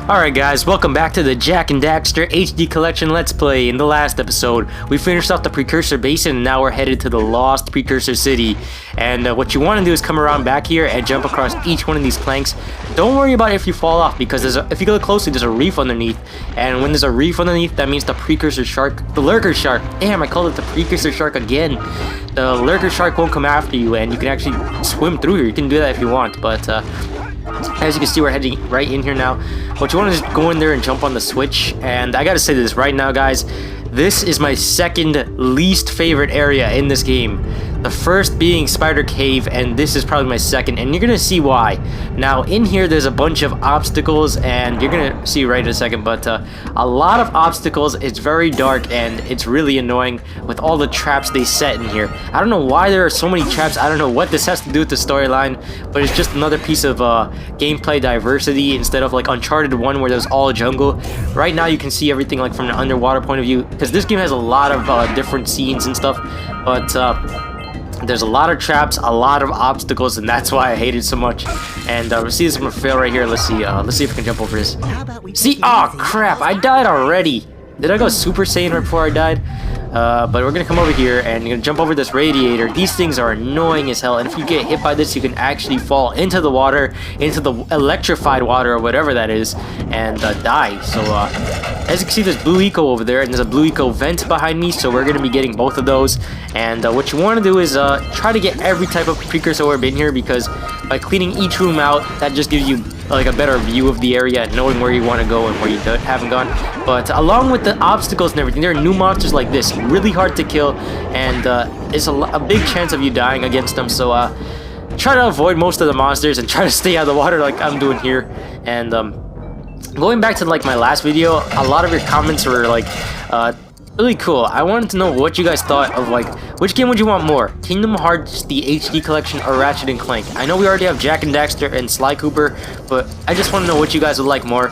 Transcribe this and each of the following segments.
Alright guys, welcome back to the Jak and Daxter HD Collection Let's Play. In the last episode, we finished off the Precursor Basin and now we're headed to the Lost Precursor City. And what you want to do is come around back here and jump across each one of these planks. Don't worry about if you fall off, because if you look closely, there's a reef underneath. And when there's a reef underneath, that means the Precursor Shark, the Lurker Shark, damn, I called it the Precursor Shark again. The Lurker Shark won't come after you and you can actually swim through here. You can do that if you want, but as you can see, we're heading right in here now. What you want to do is go in there and jump on the switch. And I gotta say this right now, guys. This is my second least favorite area in this game. The first being Spider Cave, and this is probably my second, and you're gonna see why. Now, in here, there's a bunch of obstacles, and you're gonna see right in a second, but a lot of obstacles. It's very dark, and it's really annoying with all the traps they set in here. I don't know why there are so many traps. I don't know what this has to do with the storyline, but it's just another piece of gameplay diversity instead of like Uncharted 1 where there's all jungle. Right now, you can see everything like from an underwater point of view, because this game has a lot of different scenes and stuff, but there's a lot of traps, a lot of obstacles, and that's why I hate it so much. And we see this I'm gonna fail right here. Let's see if I can jump over this. See, oh crap, I died already. Did I go Super Saiyan right before I died? But we're gonna come over here and you're gonna jump over this radiator. These things are annoying as hell, and if you get hit by this, you can actually fall into the water, into the electrified water or whatever that is, and die. So as you can see, there's blue eco over there, and there's a blue eco vent behind me, so we're gonna be getting both of those. And what you want to do is try to get every type of precursor orb in here, because by cleaning each room out, that just gives you like a better view of the area and knowing where you want to go and where you haven't gone. But along with the obstacles and everything, there are new monsters like this, really hard to kill, and it's a big chance of you dying against them. So try to avoid most of the monsters and try to stay out of the water like I'm doing here. And going back to like my last video, a lot of your comments were like really cool. I wanted to know what you guys thought of, like, which game would you want more? Kingdom Hearts, the HD collection, or Ratchet and Clank? I know we already have Jak and Daxter and Sly Cooper, but I just want to know what you guys would like more.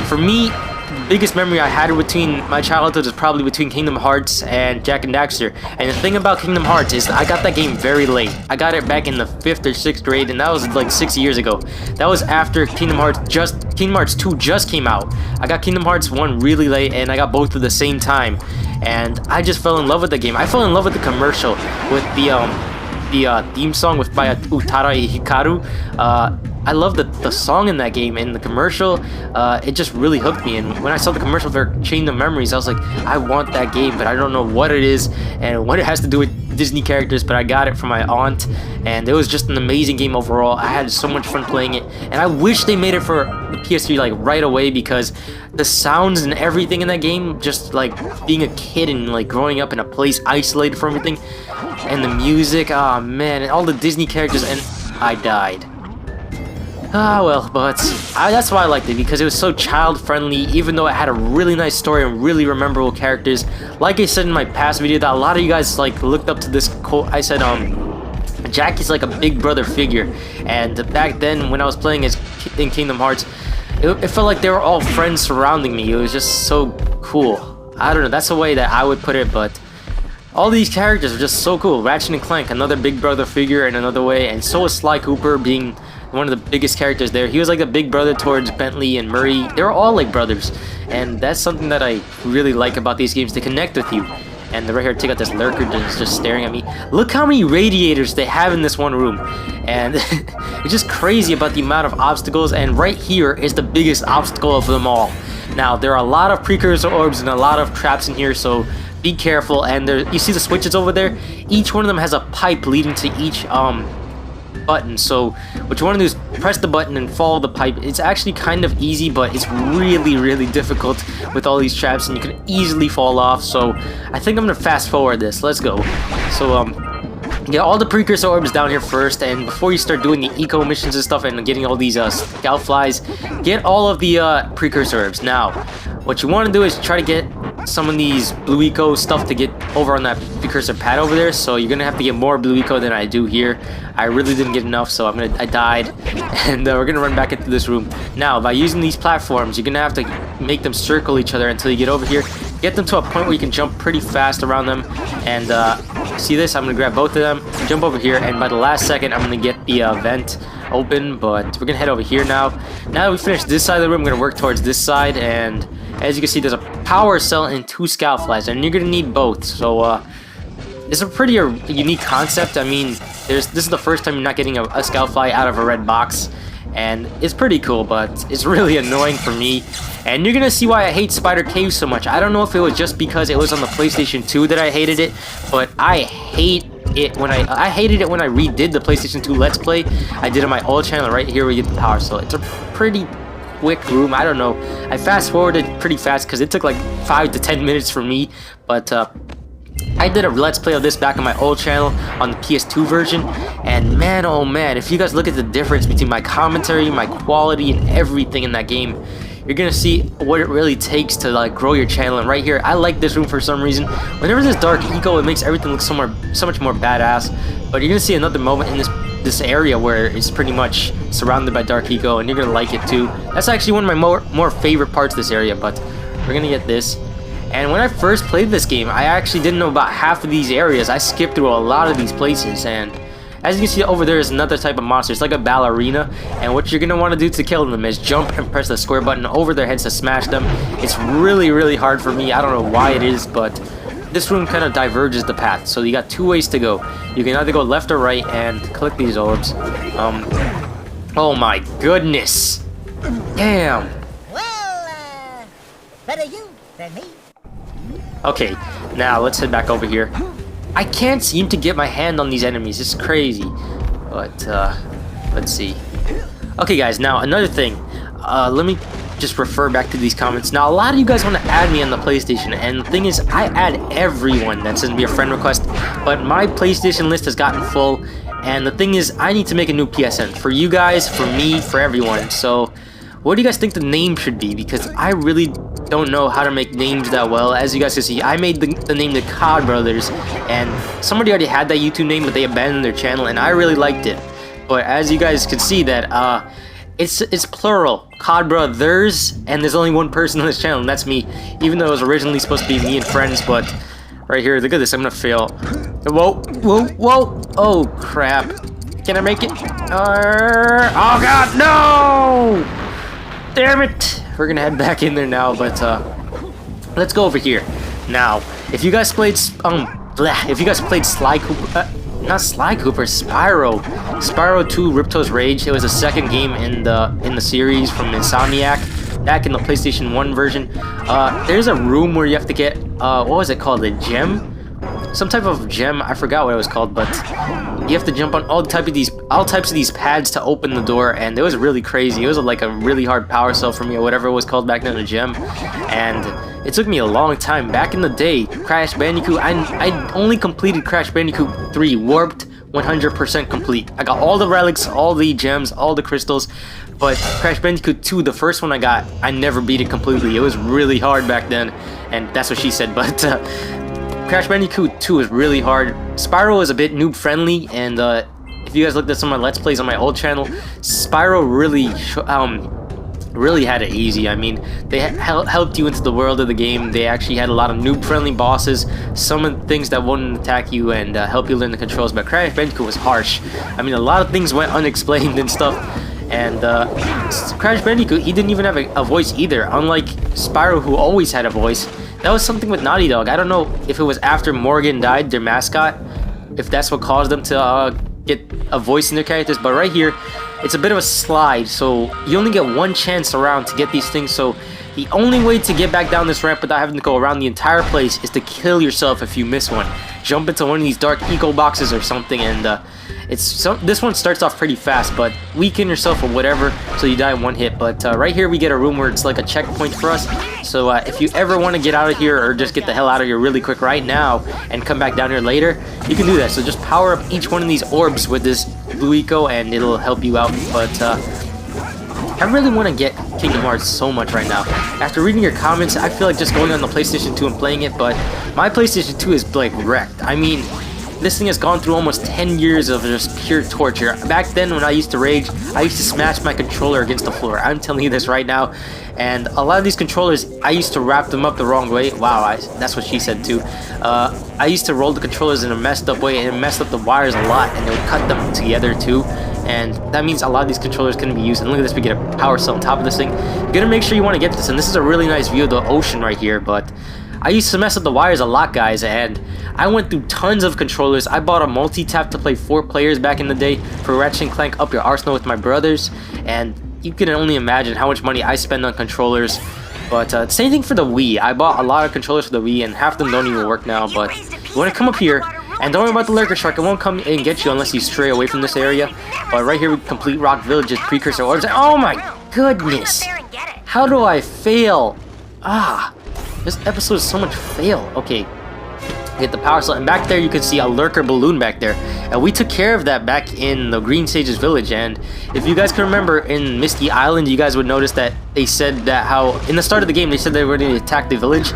For me, the biggest memory I had between my childhood is probably between Kingdom Hearts and Jak and Daxter. And the thing about Kingdom Hearts is I got that game very late. I got it back in the 5th or 6th grade, and that was like 6 years ago. That was after Kingdom Hearts 2 just came out. I got Kingdom Hearts 1 really late, and I got both at the same time. And I just fell in love with the game. I fell in love with the commercial, with the theme song by Utada Hikaru. I love the song in that game, and the commercial, it just really hooked me. And when I saw the commercial for Chain of Memories, I was like, I want that game, but I don't know what it is and what it has to do with Disney characters, but I got it from my aunt, and it was just an amazing game overall. I had so much fun playing it, and I wish they made it for the PS3 like right away, because the sounds and everything in that game, just like being a kid and like growing up in a place isolated from everything, and the music, oh man, and all the Disney characters, and I died. Ah, well, but that's why I liked it, because it was so child-friendly, even though it had a really nice story and really memorable characters. Like I said in my past video, that a lot of you guys like looked up to this quote. I said, Jackie's like a big brother figure, and back then when I was playing in Kingdom Hearts, it felt like they were all friends surrounding me. It was just so cool. I don't know, that's the way that I would put it, but all these characters are just so cool. Ratchet and Clank, another big brother figure in another way, and so is Sly Cooper, being one of the biggest characters there. He was like a big brother towards Bentley and Murray. They were all like brothers, and that's something that I really like about these games. They connect with you. And right here, take out this lurker that's just staring at me. Look how many radiators they have in this one room, and it's just crazy about the amount of obstacles. And right here is the biggest obstacle of them all. Now, there are a lot of precursor orbs and a lot of traps in here, so be careful. And you see the switches over there? Each one of them has a pipe leading to each button. So what you want to do is press the button and follow the pipe. It's actually kind of easy, but it's really difficult with all these traps, and you can easily fall off. So I think I'm gonna fast forward this. Let's go. So get all the precursor orbs down here first, and before you start doing the eco missions and stuff and getting all these scout flies, get all of the precursor orbs. Now what you want to do is try to get some of these blue eco stuff to get over on that precursor pad over there. So you're gonna have to get more blue eco than I do here. I really didn't get enough, so I died, and we're gonna run back into this room. Now, by using these platforms, you're gonna have to make them circle each other until you get over here. get them to a point where you can jump pretty fast around them. And see this? I'm gonna grab both of them, jump over here, and by the last second, I'm gonna get the vent open. But we're gonna head over here now. Now that we finished this side of the room, we're gonna work towards this side. And as you can see, there's a power cell and 2 scout flies, and you're gonna need both. So it's a pretty unique concept. I mean, this is the first time you're not getting a scout fly out of a red box. And it's pretty cool, but it's really annoying for me. And you're gonna see why I hate Spider Cave so much. I don't know if it was just because it was on the PlayStation 2 that I hated it, but I hate it when I hated it when I redid the PlayStation 2 Let's Play. I did it on my old channel. Right here we get the power cell. It's a pretty quick room. I don't know. I fast forwarded pretty fast because it took like 5 to 10 minutes for me, but I did a Let's Play of this back on my old channel on the PS2 version, and man, oh man, if you guys look at the difference between my commentary, my quality, and everything in that game, you're gonna see what it really takes to like grow your channel. And right here, I like this room for some reason. Whenever there's dark eco, it makes everything look so much more badass. But you're gonna see another moment in this area where it's pretty much surrounded by dark eco, and you're gonna like it too. That's actually one of my more favorite parts of this area. But we're gonna get this. And when I first played this game, I actually didn't know about half of these areas. I skipped through a lot of these places, and as you can see over there is another type of monster. It's like a ballerina, and what you're going to want to do to kill them is jump and press the square button over their heads to smash them. It's really, really hard for me. I don't know why it is, but this room kind of diverges the path. So you got 2 ways to go. You can either go left or right and collect these orbs. Oh my goodness. Damn. Well, better you than me. Okay, now let's head back over here. I can't seem to get my hand on these enemies. It's crazy. But, let's see. Okay, guys, now another thing. Let me just refer back to these comments. Now, a lot of you guys want to add me on the PlayStation, and the thing is, I add everyone that sends me a friend request, but my PlayStation list has gotten full, and the thing is, I need to make a new PSN. For you guys, for me, for everyone. So, what do you guys think the name should be? Because I really don't know how to make names that well. As you guys can see, I made the name the COD Brothers, and somebody already had that YouTube name, but they abandoned their channel, and I really liked it. But as you guys can see that it's plural, COD Brothers, and there's only one person on this channel, and that's me. Even though it was originally supposed to be me and friends, but right here, look at this, I'm gonna fail. Whoa, whoa, whoa! Oh crap! Can I make it? Oh god, no! Damn it! We're gonna head back in there now, but let's go over here. Now, if you guys played if you guys played Sly Cooper, not Sly Cooper, Spyro 2 Ripto's Rage. It was the second game in the series from Insomniac, back in the PlayStation 1 version. There's a room where you have to get what was it called? A gem? Some type of gem, I forgot what it was called, but you have to jump on all types of these pads to open the door, and it was really crazy. It was like a really hard power cell for me, or whatever it was called back then, a gem, and it took me a long time. Back in the day, Crash Bandicoot, I only completed Crash Bandicoot 3 Warped 100% complete. I got all the relics, all the gems, all the crystals, but Crash Bandicoot 2, the first one I got, I never beat it completely. It was really hard back then, and that's what she said, but Crash Bandicoot 2 is really hard. Spyro is a bit noob friendly, and if you guys looked at some of my Let's Plays on my old channel, Spyro really had it easy. I mean, they helped you into the world of the game. They actually had a lot of noob friendly bosses, some of the things that wouldn't attack you and help you learn the controls, but Crash Bandicoot was harsh. I mean, a lot of things went unexplained and stuff, and Crash Bandicoot, he didn't even have a voice either, unlike Spyro, who always had a voice. That was something with Naughty Dog. I don't know if it was after Morgan died, their mascot, if that's what caused them to get a voice in their characters, but right here, it's a bit of a slide, so you only get one chance around to get these things, so the only way to get back down this ramp without having to go around the entire place is to kill yourself if you miss one. Jump into one of these dark eco boxes or something, and this one starts off pretty fast, but weaken yourself or whatever, so you die in one hit. But right here we get a room where it's like a checkpoint for us, so if you ever want to get out of here or just get the hell out of here really quick right now and come back down here later, you can do that. So just power up each one of these orbs with this blue eco and it'll help you out. But I really want to get Kingdom Hearts so much right now. After reading your comments, I feel like just going on the PlayStation 2 and playing it, but my PlayStation 2 is like wrecked. I mean, this thing has gone through almost 10 years of just pure torture. Back then when I used to rage, I used to smash my controller against the floor. I'm telling you this right now. And a lot of these controllers, I used to wrap them up the wrong way. Wow, that's what she said too. I used to roll the controllers in a messed up way, and it messed up the wires a lot, and it would cut them together too. And that means a lot of these controllers couldn't be used. And look at this, we get a power cell on top of this thing. You're gonna make sure you want to get this, and this is a really nice view of the ocean right here, but I used to mess up the wires a lot, guys, and I went through tons of controllers. I bought a multi-tap to play 4 players back in the day for Ratchet & Clank Up Your Arsenal with my brothers, and you can only imagine how much money I spend on controllers. But same thing for the Wii. I bought a lot of controllers for the Wii, and half of them don't even work now. But you want to come up here, and don't worry about the lurker shark. It won't come and get you unless you stray away from this area. But right here, we complete Rock Village's Precursor orders. Oh my goodness! How do I fail? This episode is so much fail. Okay, get the power cell, and back there you can see a lurker balloon back there, and we took care of that back in the Green Sages village. And if you guys can remember, in Misty Island, you guys would notice that they said that how in the start of the game they said they were going to attack the village.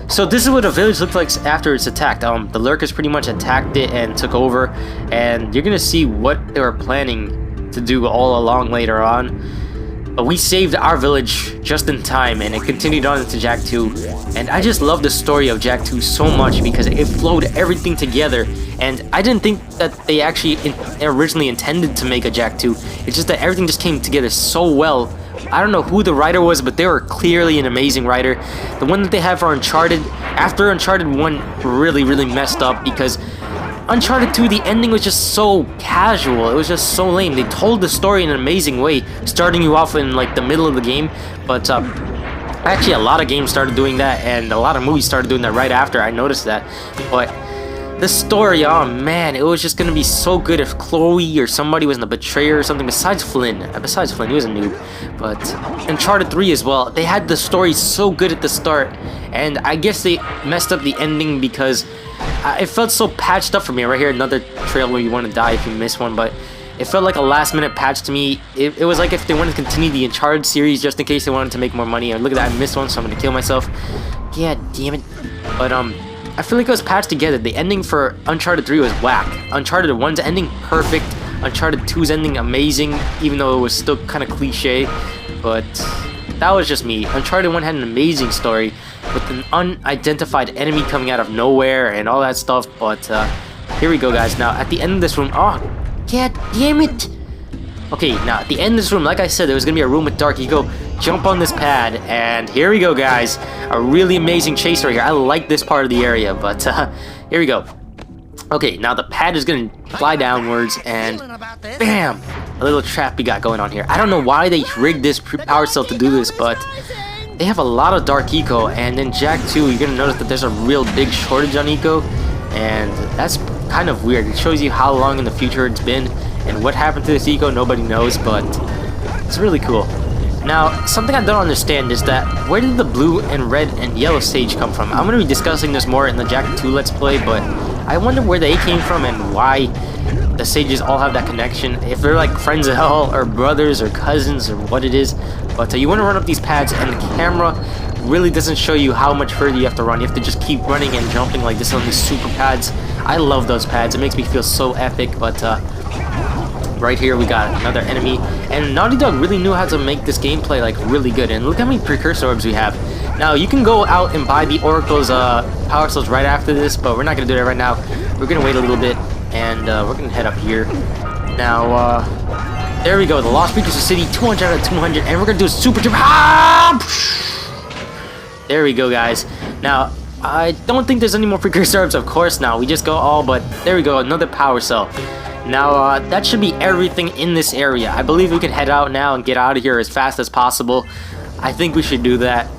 So this is what a village looked like after it's attacked. The lurkers pretty much attacked it and took over, and you're gonna see what they were planning to do all along later on. But we saved our village just in time, and it continued on into Jak 2. And I just love the story of Jak 2 so much because it flowed everything together. And I didn't think that they actually originally intended to make a Jak 2. It's just that everything just came together so well. I don't know who the writer was, but they were clearly an amazing writer. The one that they have for Uncharted, after Uncharted 1 really messed up because Uncharted 2, the ending was just so casual. It was just so lame. They told the story in an amazing way, starting you off in like the middle of the game. But actually, a lot of games started doing that, and a lot of movies started doing that right after. I noticed that. But the story, oh man, it was just gonna be so good if Chloe or somebody was in the betrayer or something. Besides Flynn, he was a noob. But Uncharted 3 as well. They had the story so good at the start, and I guess they messed up the ending because it felt so patched up for me. Right here, another trail where you want to die if you miss one, but it felt like a last-minute patch to me. It was like if they wanted to continue the Uncharted series just in case they wanted to make more money. And look at that, I missed one, so I'm gonna kill myself. Yeah, damn it. But I feel like it was patched together. The ending for Uncharted 3 was whack. Uncharted 1's ending perfect. Uncharted 2's ending amazing, even though it was still kind of cliche. But that was just me. Uncharted 1 had an amazing story with an unidentified enemy coming out of nowhere and all that stuff. But here we go, guys. Now at the end of this room, oh god damn it. Okay, now at the end of this room, like I said, there was gonna be a room with dark. You go jump on this pad, and here we go, guys. A really amazing chase right here. I like this part of the area, but here we go. Okay, now the pad is gonna fly downwards, and bam, a little trap we got going on here. I don't know why they rigged this power cell to do this, but they have a lot of dark eco. And in Jak 2, you're gonna notice that there's a real big shortage on eco, and that's kind of weird. It shows you how long in the future it's been, and what happened to this eco, nobody knows, but it's really cool. Now, something I don't understand is that where did the blue and red and yellow sage come from? I'm going to be discussing this more in the Jak 2 Let's Play, but I wonder where they came from and why the sages all have that connection. If they're like friends at all, or brothers, or cousins, or what it is. But you want to run up these pads, and the camera really doesn't show you how much further you have to run. You have to just keep running and jumping like this on these super pads. I love those pads. It makes me feel so epic, but right here we got another enemy, and Naughty Dog really knew how to make this gameplay like really good. And look how many precursor orbs we have. Now you can go out and buy the Oracle's power cells right after this, but we're not gonna do that right now. We're gonna wait a little bit, and we're gonna head up here. Now there we go, the Lost Precursor City, 200 out of 200, and we're gonna do a super jump. There we go, guys. Now I don't think there's any more precursor orbs, of course. Now we just go all, but there we go, another power cell. Now, that should be everything in this area. I believe we can head out now and get out of here as fast as possible. I think we should do that.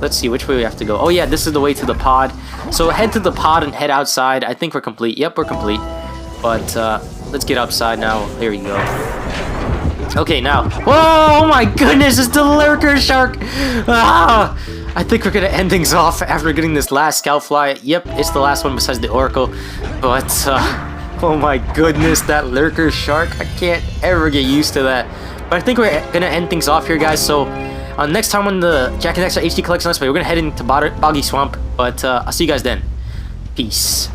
Let's see, which way we have to go. Oh yeah, this is the way to the pod. So head to the pod and head outside. I think we're complete. Yep, we're complete. But, let's get outside now. There we go. Okay, now. Whoa, oh my goodness, it's the lurker shark! Ah! I think we're gonna end things off after getting this last scout fly. Yep, it's the last one besides the Oracle. But, oh my goodness, that lurker shark. I can't ever get used to that. But I think we're gonna end things off here, guys. So next time on the Jak and Daxter HD Collection Let's Play, we're gonna head into Boggy Swamp. But I'll see you guys then. Peace.